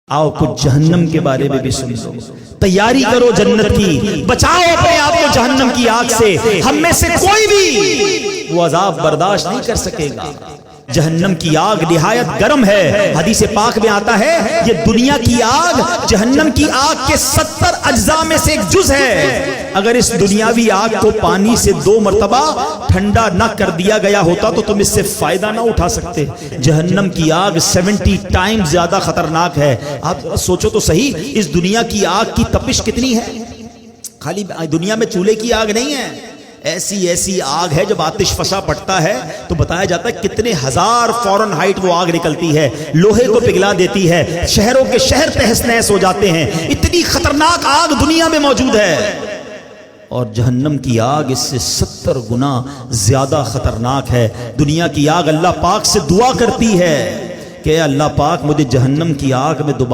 آؤ کچھ جہنم کے بارے میں بھی سن لو، تیاری کرو جنت کی، بچاؤ اپنے آپ کو جہنم کی آگ سے۔ ہم میں سے کوئی بھی وہ عذاب برداشت نہیں کر سکے گا۔ جہنم کی آگ نہایت گرم ہے، حدیث پاک میں آتا ہے یہ دنیا کی آگ جہنم کی آگ کے 70 اجزاء میں سے ایک جز ہے۔ اگر اس دنیاوی آگ کو پانی سے 2 مرتبہ ٹھنڈا نہ کر دیا گیا ہوتا تو تم اس سے فائدہ نہ اٹھا سکتے۔ جہنم کی آگ 70 ٹائم زیادہ خطرناک ہے۔ آپ سوچو تو صحیح، اس دنیا کی آگ کی تپش کتنی ہے۔ خالی دنیا میں چولہے کی آگ نہیں ہے، ایسی آگ ہے جب آتش فشاں پڑتا ہے تو بتایا جاتا ہے کتنے ہزار فارن ہائٹ وہ آگ نکلتی ہے، لوہے کو پگھلا دیتی ہے، شہروں کے شہر تہس نہس ہو جاتے ہیں۔ اتنی خطرناک آگ دنیا میں موجود ہے، اور جہنم کی آگ اس سے 70 گنا زیادہ خطرناک ہے۔ دنیا کی آگ اللہ پاک سے دعا کرتی ہے کہ اے اللہ پاک مجھے جہنم کی آگ میں دوبارہ